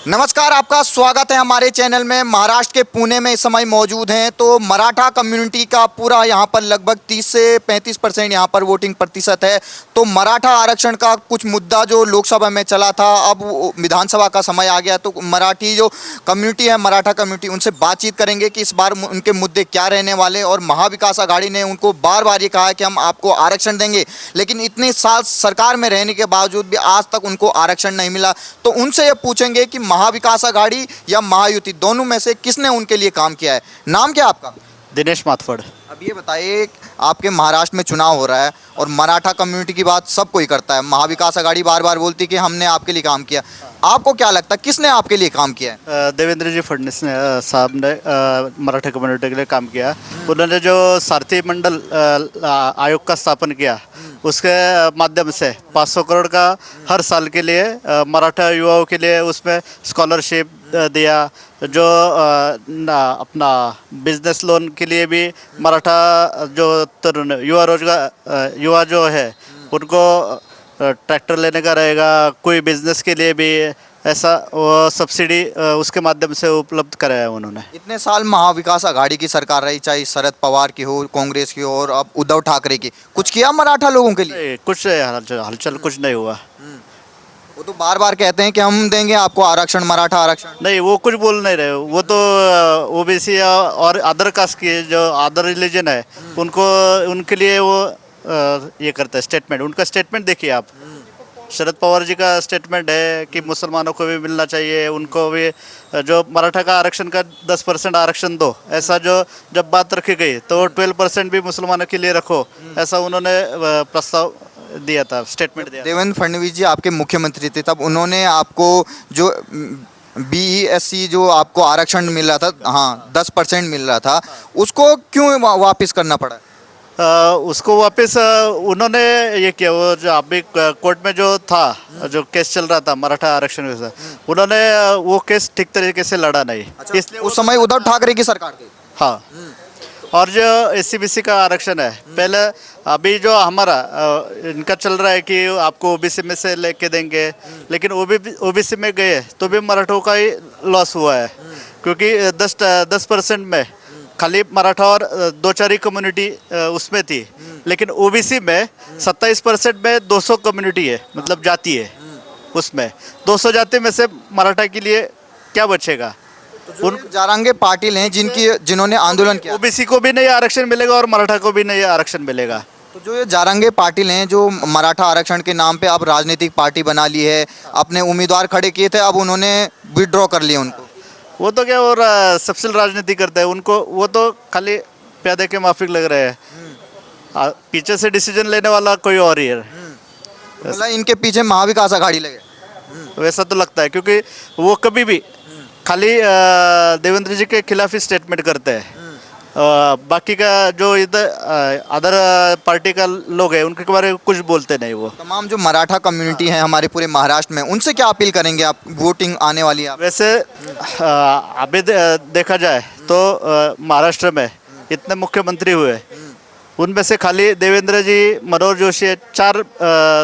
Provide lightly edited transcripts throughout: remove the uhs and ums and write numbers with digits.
नमस्कार, आपका स्वागत है हमारे चैनल में। महाराष्ट्र के पुणे में इस समय मौजूद हैं। तो मराठा कम्युनिटी का पूरा यहाँ पर लगभग 30 से 35% यहाँ पर वोटिंग प्रतिशत है। तो मराठा आरक्षण का कुछ मुद्दा जो लोकसभा में चला था, अब विधानसभा का समय आ गया, तो मराठी जो कम्युनिटी है, मराठा कम्युनिटी, उनसे बातचीत करेंगे कि इस बार उनके मुद्दे क्या रहने वाले। और महाविकास आघाड़ी ने उनको बार बार ये कहा है कि हम आपको आरक्षण देंगे, लेकिन इतने साल सरकार में रहने के बावजूद भी आज तक उनको आरक्षण नहीं मिला। तो उनसे ये पूछेंगे कि महाविकास आघाड़ी या महायुति, दोनों में से किसने उनके लिए काम किया है। नाम क्या आपका? दिनेश माथफड़। अब ये बताइए, आपके महाराष्ट्र में चुनाव हो रहा है और मराठा कम्युनिटी की बात सब कोई करता है। महाविकास आघाड़ी बार बार बोलती कि हमने आपके लिए काम किया। आपको क्या लगता है किसने आपके लिए काम किया है? देवेंद्र जी फडणवीस ने साहब ने मराठा कम्युनिटी के लिए काम किया। उन्होंने जो सारथी मंडल आयोग का स्थापन किया, उसके माध्यम से 500 करोड़ का हर साल के लिए मराठा युवाओं के लिए उसमें स्कॉलरशिप दिया। जो अपना बिजनेस लोन के लिए भी मराठा जो तरुण युवा जो है उनको ट्रैक्टर लेने का रहेगा, कोई बिजनेस के लिए भी ऐसा वो सब्सिडी उसके माध्यम से उपलब्ध कराया उन्होंने। इतने साल महाविकास आघाड़ी की सरकार रही, चाहे शरद पवार की हो, कांग्रेस की हो, और अब उद्धव ठाकरे की, कुछ किया मराठा लोगों के लिए? कुछ हलचल कुछ नहीं हुआ। वो तो बार बार कहते हैं कि हम देंगे आपको आरक्षण, मराठा आरक्षण। नहीं, वो कुछ बोल नहीं रहे। वो तो ओबीसी और अदर कास्ट की जो अदर रिलीजन है उनको, उनके लिए वो ये करता है स्टेटमेंट। उनका स्टेटमेंट देखिए आप। शरद पवार जी का स्टेटमेंट है कि मुसलमानों को भी मिलना चाहिए, उनको भी जो मराठा का आरक्षण का 10% आरक्षण दो, ऐसा जो जब बात रखी गई तो 12% भी मुसलमानों के लिए रखो, ऐसा उन्होंने प्रस्ताव दिया था, स्टेटमेंट दिया। देवेंद्र फडणवीस जी आपके मुख्यमंत्री थे, तब उन्होंने आपको जो BESC जो आपको आरक्षण मिल रहा था, हाँ 10% मिल रहा था, उसको क्यों वापस करना पड़ा? उसको वापस उन्होंने ये किया, वो जो अभी कोर्ट में जो था, जो केस चल रहा था मराठा आरक्षण के साथ, उन्होंने वो केस ठीक तरीके से लड़ा नहीं। अच्छा, इसलिए उस समय उद्धव ठाकरे की सरकार थी। हाँ। और जो SC/BC का आरक्षण है, पहले अभी जो हमारा इनका चल रहा है कि आपको OBC में से लेके देंगे, लेकिन OBC में गए तो भी मराठों का ही लॉस हुआ है, क्योंकि 10% में खाली मराठा और 2-4 कम्युनिटी उसमें थी, लेकिन OBC में 27% में 200 कम्युनिटी है, मतलब जाति है। उसमें 200 जाति में से मराठा के लिए क्या बचेगा? उन जारंगे पाटिल हैं जिन्होंने आंदोलन किया, OBC को भी नहीं आरक्षण मिलेगा और मराठा को भी नहीं आरक्षण मिलेगा। तो जो ये जारंगे पाटिल हैं, जो मराठा आरक्षण के नाम पे अब राजनीतिक पार्टी बना ली है, अपने उम्मीदवार खड़े किए थे, अब उन्होंने विड्रॉ कर लिए उनको। वो तो क्या, और सबसे राजनीति करते हैं उनको, वो तो खाली प्यादे के माफिक लग रहे हैं। पीछे से डिसीजन लेने वाला कोई और ही है। मतलब इनके पीछे महाविकास आघाड़ी लगे, वैसा तो लगता है, क्योंकि वो कभी भी खाली देवेंद्र जी के खिलाफ ही स्टेटमेंट करते हैं। बाकी का जो इधर अदर पार्टी का लोग है उनके बारे में कुछ बोलते नहीं। वो तमाम जो मराठा कम्युनिटी है हमारे पूरे महाराष्ट्र में, उनसे क्या अपील करेंगे आप? वोटिंग आने वाली है, वैसे अभी देखा जाए तो महाराष्ट्र में इतने मुख्यमंत्री हुए, उनमें से खाली देवेंद्र जी, मनोहर जोशी, 4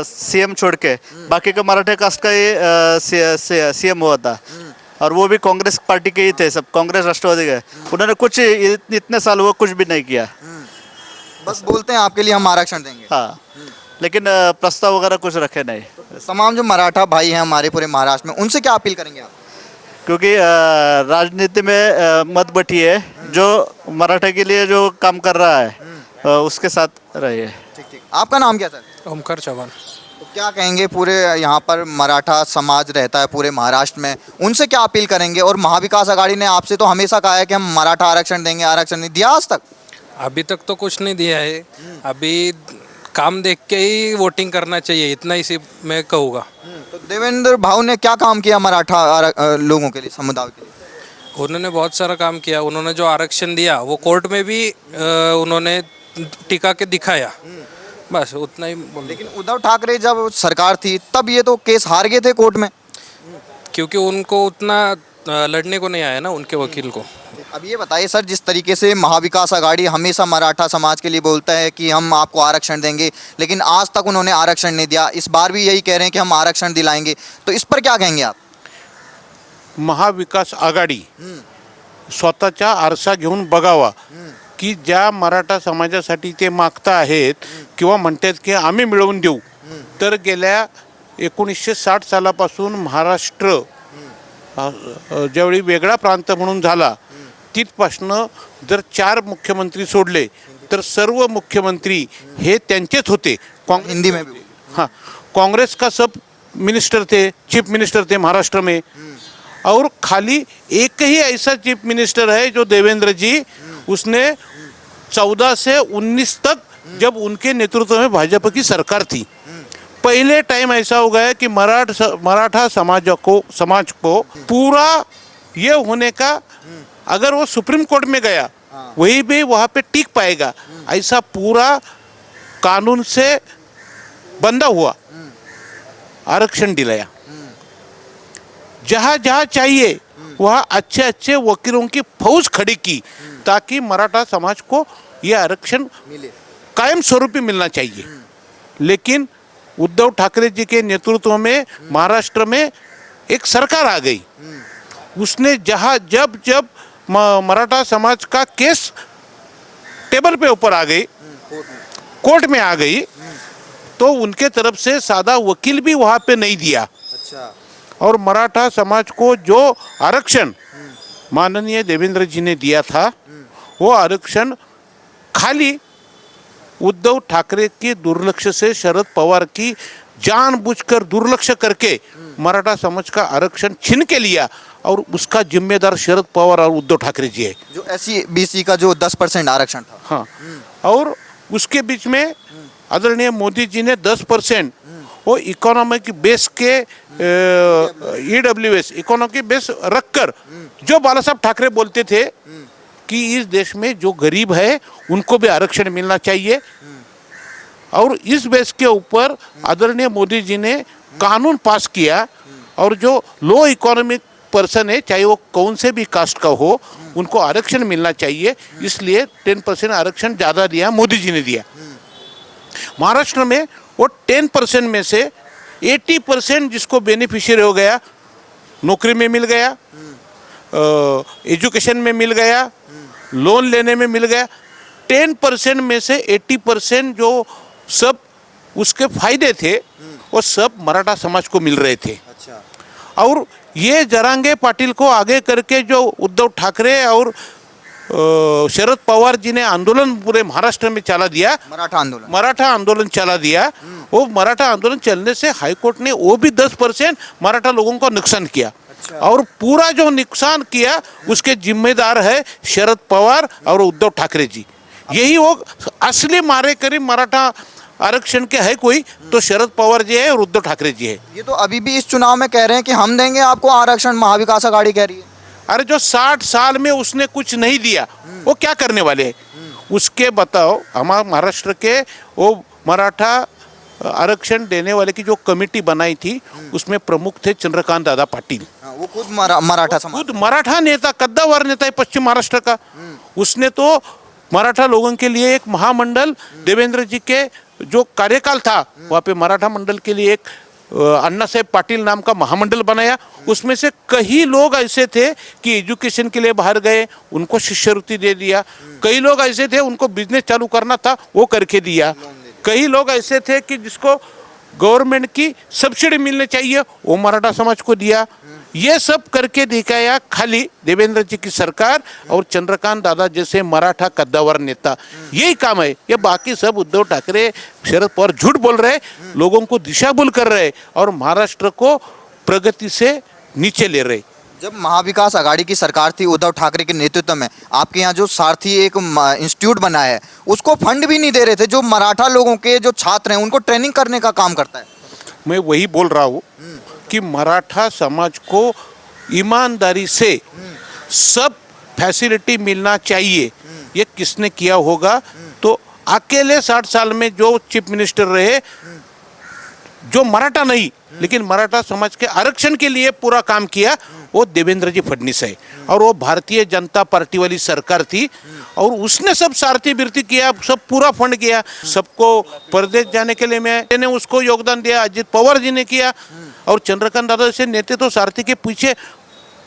CM छोड़ के बाकी का मराठा कास्ट का ही CM हुआ था, और वो भी कांग्रेस पार्टी के ही थे सब, कांग्रेस राष्ट्रवादी के। उन्होंने कुछ इतने साल हुआ कुछ भी नहीं किया, बस बोलते हैं आपके लिए हम आरक्षण देंगे। हाँ, लेकिन प्रस्ताव वगैरह कुछ रखे नहीं। तमाम जो मराठा भाई हैं हमारे पूरे महाराष्ट्र में, उनसे क्या अपील करेंगे आप? क्योंकि राजनीति में मत बटिए, जो मराठा के लिए जो काम कर रहा है उसके साथ रहिए। ठीक। आपका नाम क्या सर? ओमकार चौहान। तो क्या कहेंगे, पूरे यहाँ पर मराठा समाज रहता है पूरे महाराष्ट्र में, उनसे क्या अपील करेंगे? और महाविकास आघाड़ी ने आपसे तो हमेशा कहा है कि हम मराठा आरक्षण देंगे, आरक्षण नहीं दिया आज तक? अभी तक तो कुछ नहीं दिया है। अभी काम देख के ही वोटिंग करना चाहिए, इतना ही सिर्फ मैं कहूँगा। तो देवेंद्र भाऊ ने क्या काम किया मराठा लोगों के लिए, समुदाय के लिए? उन्होंने बहुत सारा काम किया। उन्होंने जो आरक्षण दिया वो कोर्ट में भी उन्होंने टिका के दिखाया, बस उतना ही बोल। लेकिन उद्धव ठाकरे जब सरकार थी तब ये तो केस हार गए थे कोर्ट में, क्योंकि उनको उतना लड़ने को नहीं आया ना, उनके वकील को। अब ये बताइए सर, जिस तरीके से महाविकास आघाड़ी हमेशा मराठा समाज के लिए बोलता है कि हम आपको आरक्षण देंगे, लेकिन आज तक उन्होंने आरक्षण नहीं दिया, इस बार भी यही कह रहे हैं कि हम आरक्षण दिलाएंगे, तो इस पर क्या कहेंगे आप? महाविकास आघाडी स्वतःचा आरसा घेऊन बघावा की ज्या मराठा समाजासाठी ते मागता आहेत किंवा म्हणतात की आम्ही मिळवून देऊ, तर गेल्या 1960 सालापासून महाराष्ट्र ज्यावेळी वेगळा प्रांत म्हणून झाला तिथपासनं जर 4 मुख्यमंत्री सोडले तर सर्व मुख्यमंत्री हे त्यांचेच होते. हिंदी में भी हाँ, कांग्रेस का सब मिनिस्टर थे, चीफ मिनिस्टर थे महाराष्ट्र में. और खाली एक ही ऐसा चीफ मिनिस्टर है जो देवेंद्र जी, उसने 14 से 19 तक जब उनके नेतृत्व में भाजपा की सरकार थी, पहले टाइम ऐसा हो गया कि मराठा समाज को पूरा ये होने का, अगर वो सुप्रीम कोर्ट में गया वही भी वहाँ पे टिक पाएगा, ऐसा पूरा कानून से बंधा हुआ आरक्षण दिलाया. जहाँ जहाँ चाहिए वहाँ अच्छे अच्छे वकीलों की फौज खड़ी की ताकि मराठा समाज को ये आरक्षण कायम स्वरूपी मिलना चाहिए. लेकिन उद्धव ठाकरे जी के नेतृत्व में महाराष्ट्र में एक सरकार आ गई. उसने जहाँ जब जब मराठा समाज का केस टेबल पे ऊपर आ गई, कोर्ट में आ गई, तो उनके तरफ से सादा वकील भी वहाँ पे नहीं दिया. अच्छा. और मराठा समाज को जो आरक्षण माननीय देवेंद्र जी ने दिया था, वो आरक्षण खाली उद्धव ठाकरे के दुर्लक्ष्य से, शरद पवार की जानबूझकर दुर्लक्ष्य करके मराठा समाज का आरक्षण छीन के लिया. और उसका जिम्मेदार शरद पवार और उद्धव ठाकरे जी है. जो SC BC का जो 10% आरक्षण था. हाँ, और उसके बीच में आदरणीय मोदी जी ने 10% वो इकोनॉमिक बेस के EWS इकोनॉमिक बेस रखकर, जो बाला साहब ठाकरे बोलते थे कि इस देश में जो गरीब है उनको भी आरक्षण मिलना चाहिए, और इस बेस के ऊपर आदरणीय मोदी जी ने कानून पास किया. और जो लो इकोनॉमिक पर्सन है, चाहे वो कौन से भी कास्ट का हो, उनको आरक्षण मिलना चाहिए. इसलिए 10% आरक्षण ज़्यादा दिया, मोदी जी ने दिया. महाराष्ट्र में वो 10% में से 80% जिसको बेनिफिशियरी हो गया, नौकरी में मिल गया, एजुकेशन में मिल गया, लोन लेने में मिल गया. 10% में से 80% जो सब उसके फायदे थे वो सब मराठा समाज को मिल रहे थे. अच्छा. और ये जरांगे पाटिल को आगे करके जो उद्धव ठाकरे और शरद पवार जी ने आंदोलन पूरे महाराष्ट्र में चला दिया, मराठा आंदोलन चला दिया. वो मराठा आंदोलन चलने से हाईकोर्ट ने वो भी 10% मराठा लोगों को नुकसान किया. अच्छा. और पूरा जो नुकसान किया उसके जिम्मेदार है शरद पवार और उद्धव ठाकरे जी. यही वो असली मारे करीब मराठा आरक्षण के है कोई, तो शरद पवार जी है और उद्धव ठाकरे जी है. ये तो अभी भी इस चुनाव में कह रहे हैं कि हम देंगे आपको आरक्षण, महाविकास आघाड़ी कह रही है. अरे जो 60 साल में उसने कुछ नहीं दिया वो क्या करने वाले हैं? उसके बताओ. हमारे महाराष्ट्र के वो मराठा आरक्षण देने वाले की जो कमेटी बनाई थी उसमें प्रमुख थे चंद्रकांत दादा पाटिल. वो खुद मराठा समाज, खुद मराठा नेता, कद्दावर नेता है पश्चिम महाराष्ट्र का. उसने तो मराठा लोगों के लिए एक महामंडल, देवेंद्र जी के जो कार्यकाल था वहाँ पे मराठा मंडल के लिए एक अन्ना साहेब पाटिल नाम का महामंडल बनाया. उसमें से कई लोग ऐसे थे कि एजुकेशन के लिए बाहर गए, उनको शिष्यवृत्ति दे दिया. कई लोग ऐसे थे उनको बिजनेस चालू करना था, वो करके दिया. कई लोग ऐसे थे कि जिसको गवर्नमेंट की सब्सिडी मिलनी चाहिए, वो मराठा समाज को दिया. ये सब करके दिखाया खाली देवेंद्र जी की सरकार और चंद्रकांत दादा जैसे मराठा कद्दावर नेता. यही काम है. ये बाकी सब उद्धव ठाकरे, शरद पवार झूठ बोल रहे, लोगों को दिशा भूल कर रहे और महाराष्ट्र को प्रगति से नीचे ले रहे. जब महाविकास आघाड़ी की सरकार थी उद्धव ठाकरे के नेतृत्व में, आपके यहाँ जो सारथी एक इंस्टीट्यूट बना है, उसको फंड भी नहीं दे रहे थे. जो मराठा लोगों के जो छात्र हैं उनको ट्रेनिंग करने का काम करता है. मैं वही बोल रहा हूँ कि मराठा समाज को ईमानदारी से सब फैसिलिटी मिलना चाहिए. ये किसने किया होगा? तो अकेले 60 साल में जो चीफ मिनिस्टर रहे, जो मराठा नहीं लेकिन मराठा समाज के आरक्षण के लिए पूरा काम किया, वो देवेंद्र जी फडणवीस है. और वो भारतीय जनता पार्टी वाली सरकार थी और उसने सब सारथी बिरती किया, सब पूरा फंड किया. सबको प्रदेश जाने के लिए मैंने उसको योगदान दिया, अजित पवार जी ने किया. और चंद्रकांत दादा जैसे नेते तो सारथी के पीछे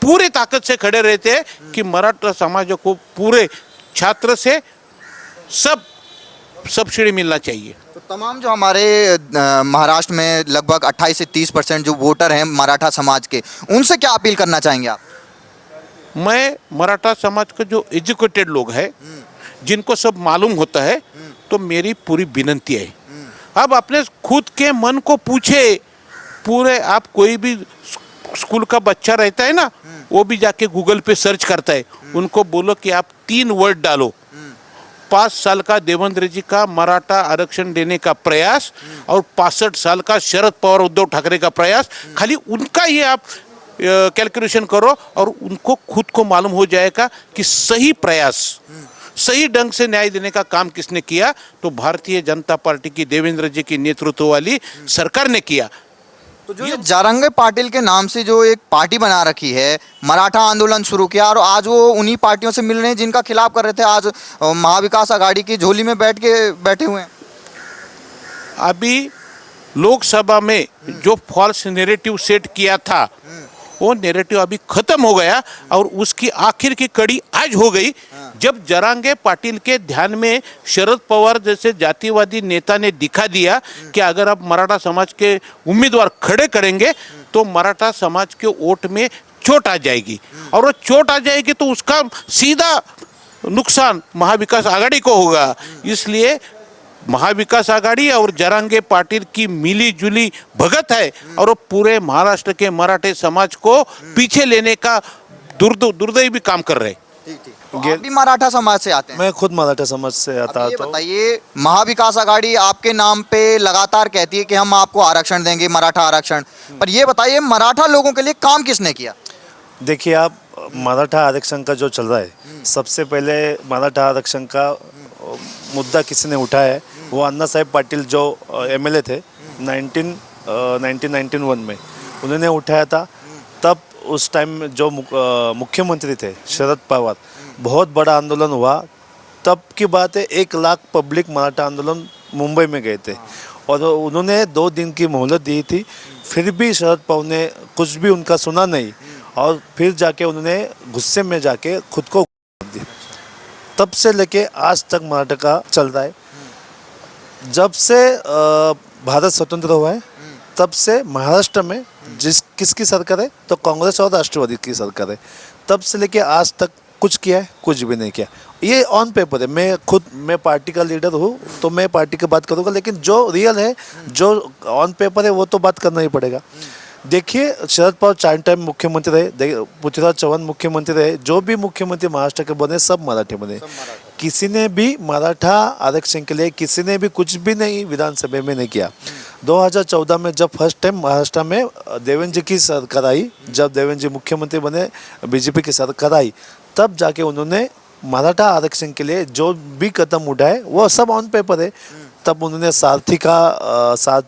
पूरे ताकत से खड़े रहते हैं कि मराठा समाज को पूरे छात्र से सब सब्सिडी मिलना चाहिए। तो तमाम जो हमारे महाराष्ट्र में लगभग 28 से 30% जो वोटर हैं मराठा समाज के, उनसे क्या अपील करना चाहेंगे आप? मैं मराठा समाज के जो एजुकेटेड लोग हैं, जिनको सब मालूम होता है, तो मेरी पूरी विनती है, अब अपने खुद के मन को पूछे। पूरे आप कोई भी स्कूल का बच्चा रहता है ना, वो भी जाके गूगल पे सर्च करता है, उनको बोलो कि आप 3 वर्ड डालो, 5 साल का देवेंद्र जी का मराठा आरक्षण देने का प्रयास और 65 साल का शरद पवार उद्धव ठाकरे का प्रयास, खाली उनका ये आप कैलकुलेशन करो और उनको खुद को मालूम हो जाएगा कि सही प्रयास, सही ढंग से न्याय देने का काम किसने किया, तो भारतीय जनता पार्टी की देवेंद्र जी की नेतृत्व वाली सरकार ने किया। तो जो ये जारंगे पाटिल के नाम से जो एक पार्टी बना रखी है, मराठा आंदोलन शुरू किया और आज वो उन्हीं पार्टियों से मिल रहे हैं जिनका खिलाफ कर रहे थे, आज महाविकास आघाड़ी की झोली में बैठे हुए हैं। अभी लोकसभा में जो फॉल्स नैरेटिव सेट किया था, वो नैरेटिव अभी खत्म हो गया और उसकी आखिर की कड़ी आज हो गई, जब जरांगे पाटिल के ध्यान में शरद पवार जैसे जातिवादी नेता ने दिखा दिया कि अगर आप मराठा समाज के उम्मीदवार खड़े करेंगे तो मराठा समाज के वोट में चोट आ जाएगी, और वो चोट आ जाएगी तो उसका सीधा नुकसान महाविकास आघाड़ी को होगा। इसलिए महाविकास आघाड़ी और जरांगे पाटिल की मिली जुली भगत है और वो पूरे महाराष्ट्र के मराठे समाज को पीछे लेने का दुर्दैवी काम कर रहे हैं। आप भी मराठा समाज से आते हैं? मैं खुद मराठा समाज से आता ये तो बताइए, महाविकास आघाड़ी आपके नाम पे लगातार कहती है कि हम आपको आरक्षण देंगे, मराठा आरक्षण, पर ये बताइए मराठा लोगों के लिए काम किसने किया? देखिए, आप मराठा आरक्षण का जो चल रहा है, सबसे पहले मराठा आरक्षण का मुद्दा किसी ने उठाया है, वो अन्ना साहेब पाटिल जो एमएलए थे 1991 में, उन्होंने उठाया था। तब उस टाइम जो मुख्यमंत्री थे शरद पवार, बहुत बड़ा आंदोलन हुआ। तब की बात है, 1 लाख पब्लिक मराठा आंदोलन मुंबई में गए थे और उन्होंने 2 दिन की मोहलत दी थी, फिर भी शरद पवार ने कुछ भी उनका सुना नहीं और फिर जाके उन्होंने गुस्से में जाके खुद को दिया। तब से लेके आज तक मराठा का चल रहा है। जब से भारत स्वतंत्र हुआ है, तब से महाराष्ट्र में किसकी सरकार है, तो कांग्रेस और राष्ट्रवादी की सरकार है। तब से लेके आज तक कुछ किया है? कुछ भी नहीं किया। ये ऑन पेपर है। मैं पार्टी का लीडर हूँ तो मैं पार्टी की बात करूँगा, लेकिन जो रियल है, जो ऑन पेपर है, वो तो बात करना ही पड़ेगा। देखिए, शरद पवार 4 टाइम मुख्यमंत्री रहे, पृथ्वीराज चौहान मुख्यमंत्री रहे, जो भी मुख्यमंत्री महाराष्ट्र के बने सब मराठी बने। किसी ने भी मराठा आरक्षण के लिए किसी ने भी कुछ भी नहीं विधानसभा में नहीं किया। 2014 में जब फर्स्ट टाइम महाराष्ट्र में देवेंद्र जी की सरकार आई, जब देवेंद्र जी मुख्यमंत्री बने, बीजेपी की सरकार आई, तब जाके उन्होंने मराठा आरक्षण के लिए जो भी कदम उठाए वो सब ऑन पेपर है। तब उन्होंने सारथी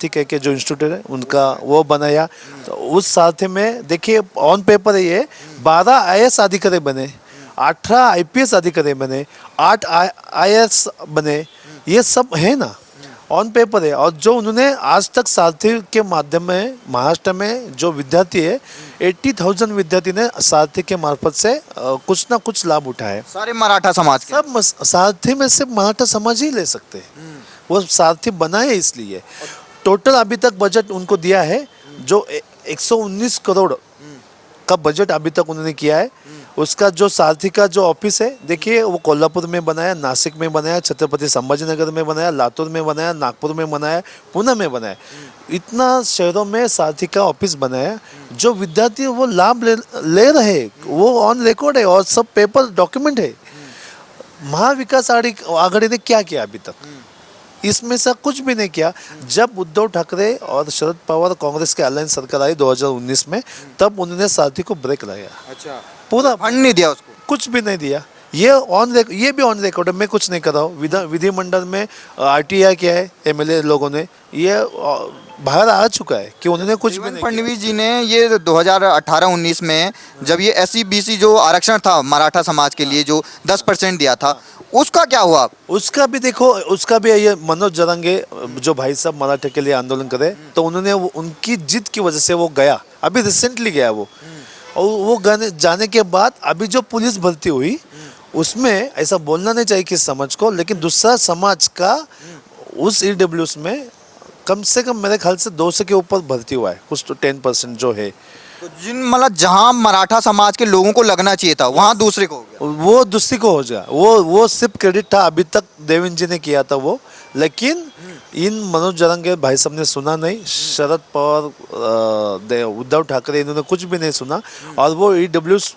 कह के जो इंस्टीट्यूट है उनका वो बनाया। तो उस सारथी में देखिए ऑन पेपर है, ये 12 IAS अधिकारी बने, 18 IPS अधिकारी बने, 8 IAS बने, ये सब है ना, ऑन पेपर है। और जो उन्होंने आज तक सारथी के माध्यम में महाराष्ट्र में जो विद्यार्थी है, 80,000 विद्यार्थी ने सारथी के मार्फत से कुछ ना कुछ लाभ उठाए। सारे मराठा समाज के? सब सारथी में से मराठा समाज ही ले सकते हैं, वो सारथी बनाए इसलिए। टोटल अभी तक बजट उनको दिया है जो 119 करोड़ का बजट अभी तक उन्होंने किया है। उसका जो सारथी का जो ऑफिस है, देखिए वो कोल्हापुर में बनाया, नासिक में बनाया, छत्रपति संभाजीनगर में बनाया, लातूर में बनाया, नागपुर में बनाया, पुणे में बनाया। इतना शहरों में सारथी का ऑफिस बनाया। जो विद्यार्थी वो लाभ ले रहे, वो ऑन रिकॉर्ड है और सब पेपर डॉक्यूमेंट है। महाविकास आघाड़ी ने क्या किया अभी तक? इसमें से कुछ भी नहीं किया। जब उद्धव ठाकरे और शरद पवार कांग्रेस के अलायंस सरकार आई 2019 में, तब उन्होंने सारथी को ब्रेक लगाया। अच्छा, पूरा फंड नहीं दिया उसको? कुछ भी नहीं दिया। ये भी ऑन रिकॉर्ड है, मैं कुछ नहीं कर रहा हूँ। विधिमंडल में RTI किया है MLA लोगों ने, ये बाहर आ चुका है कि उन्होंने कुछ भी नहीं। फडणवीस जी ने ये 2018-19 में जब ये SC-BC जो आरक्षण था मराठा समाज के लिए जो 10% दिया था, उसका क्या हुआ? उसका भी देखो, उसका भी ये मनोज जरंगे जो भाई साहब मराठे के लिए आंदोलन करे, तो उन्होंने उनकी जिद की वजह से वो गया, अभी रिसेंटली गया वो। और वो जाने के बाद अभी जो पुलिस भर्ती हुई उसमें ऐसा बोलना नहीं चाहिए किस समाज को, लेकिन दूसरा समाज का उस ईडब्ल्यूएस में कम से कम मेरे ख्याल से 200 के ऊपर भर्ती हुआ है, कुछ तो 10% जो है तो जिन मतलब जहां मराठा समाज के लोगों को लगना चाहिए था वहां दूसरे को हो गया। वो दूसरी को हो गया। वो सिर्फ क्रेडिट था, अभी तक देवेंद्र जी ने किया था वो, लेकिन इन मनोज जरंगे भाई साहब ने सुना नहीं, शरद पवार उद्धव ठाकरे इन्होंने कुछ भी नहीं सुना, और वो ईडब्ल्यूएस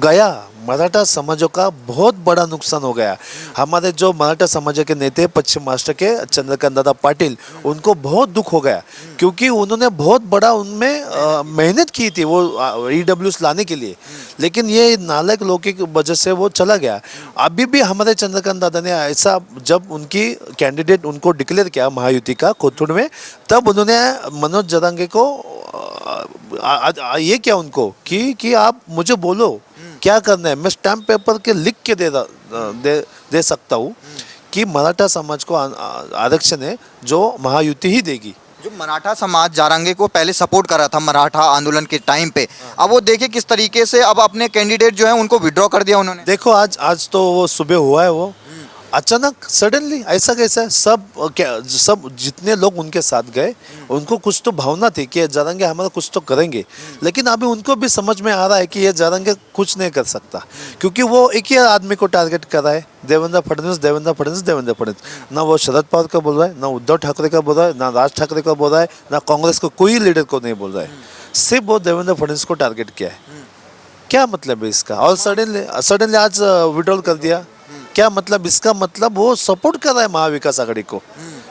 गया। मराठा समाजों का बहुत बड़ा नुकसान हो गया। हमारे जो मराठा समाज के नेता पश्चिम महाराष्ट्र के चंद्रकांत दादा पाटिल, उनको बहुत दुख हो गया, क्योंकि उन्होंने बहुत बड़ा उनमें मेहनत की थी वो ईडब्ल्यूएस लाने के लिए, लेकिन ये नालायक लोगों की वजह से वो चला गया। अभी भी हमारे चंद्रकांत दादा ने ऐसा, जब उनकी कैंडिडेट उनको डिक्लेयर किया महायुति का कोथुड़ में, तब उन्होंने मनोज जरंगे को ये क्या उनको कि आप मुझे बोलो क्या करना है, मैं स्टैम्प पेपर के लिख के दे सकता हूँ कि मराठा समाज को आरक्षण है जो महायुति ही देगी। जो मराठा समाज जारंगे को पहले सपोर्ट कर रहा था मराठा आंदोलन के टाइम पे, अब वो देखिए किस तरीके से अब अपने कैंडिडेट जो है उनको विड्रॉ कर दिया उन्होंने। देखो आज तो वो सुबह हुआ है, वो अचानक सडनली ऐसा कैसा है। सब जितने लोग उनके साथ गए उनको कुछ तो भावना थी कि जरंगे हमारा कुछ तो करेंगे, लेकिन अभी उनको भी समझ में आ रहा है कि ये जरंगे कुछ नहीं कर सकता, क्योंकि वो एक ही आदमी को टारगेट कर रहा है, देवेंद्र फडणवीस। ना वो शरद पवार का बोल रहा है, ना उद्धव ठाकरे का बोल रहा है, ना राज ठाकरे का बोल रहा है, ना कांग्रेस को कोई लीडर को नहीं बोल रहा है, सिर्फ वो देवेंद्र फडणवीस को टारगेट किया है। क्या मतलब है इसका? और सडनली आज विड्रॉल कर दिया, क्या मतलब? इसका मतलब वो सपोर्ट कर रहा है महाविकास आघाड़ी को।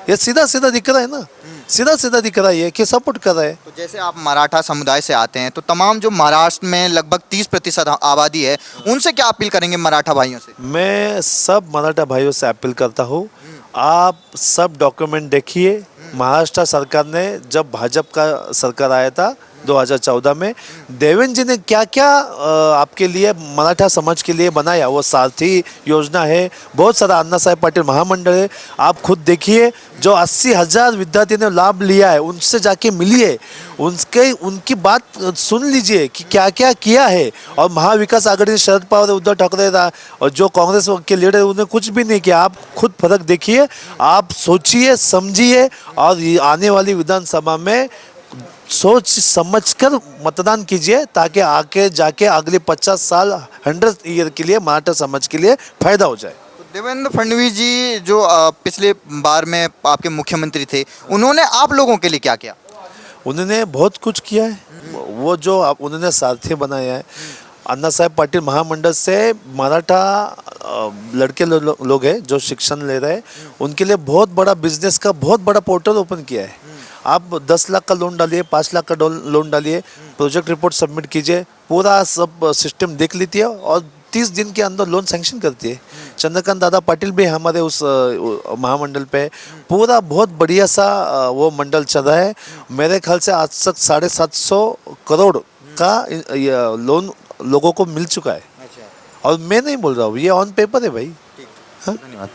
ये सीधा सीधा दिख रहा है ना, सीधा सीधा दिख रहा है कि सपोर्ट कर रहा है। तो जैसे आप मराठा समुदाय से आते हैं, तो तमाम जो महाराष्ट्र में लगभग 30% आबादी है, उनसे क्या अपील करेंगे मराठा भाइयों से? मैं सब मराठा भाइयों से अपील करता हूँ, आप सब डॉक्यूमेंट देखिए। महाराष्ट्र सरकार ने, जब भाजपा का सरकार आया था 2014 में, देवेंद्र जी ने क्या क्या आपके लिए मराठा समाज के लिए बनाया। वो सारथी योजना है, बहुत सारा अन्ना साहेब पाटिल महामंडल है, आप खुद देखिए। जो 80,000 विद्यार्थी ने लाभ लिया है, उनसे जाके मिलिए, उनकी बात सुन लीजिए कि क्या क्या किया है। और महाविकास आघाड़ी ने शरद पवार उद्धव ठाकरे और जो कांग्रेस के लीडर उन्होंने कुछ भी नहीं किया। आप खुद फर्क देखिए, आप सोचिए, समझिए, और आने वाली विधानसभा में सोच समझकर मतदान कीजिए, ताकि आके जाके अगले 50 साल 100 ईयर के लिए मराठा समाज के लिए फायदा हो जाए। तो देवेंद्र फडणवीस जी जो पिछले बार में आपके मुख्यमंत्री थे, उन्होंने आप लोगों के लिए क्या किया? उन्होंने बहुत कुछ किया है। वो जो उन्होंने सारथी बनाया है, अन्ना साहेब पाटिल महामंडल से मराठा लड़के लोग हैं जो शिक्षण ले रहे हैं, उनके लिए बहुत बड़ा बिजनेस का बहुत बड़ा पोर्टल ओपन किया है। आप 10 लाख का लोन डालिए, 5 लाख का लोन डालिए, प्रोजेक्ट रिपोर्ट सबमिट कीजिए, पूरा सब सिस्टम देख लीजिए और 30 दिन के अंदर लोन सैंक्शन करती है। चंद्रकांत दादा पाटिल भी हमारे उस महामंडल पे पूरा बहुत बढ़िया सा वो मंडल चल रहा है। मेरे ख्याल से आज तक 750 करोड़ का लोन लोगों को मिल चुका है। और मैं नहीं बोल रहा हूँ, ये ऑन पेपर है भाई। धन्यवाद।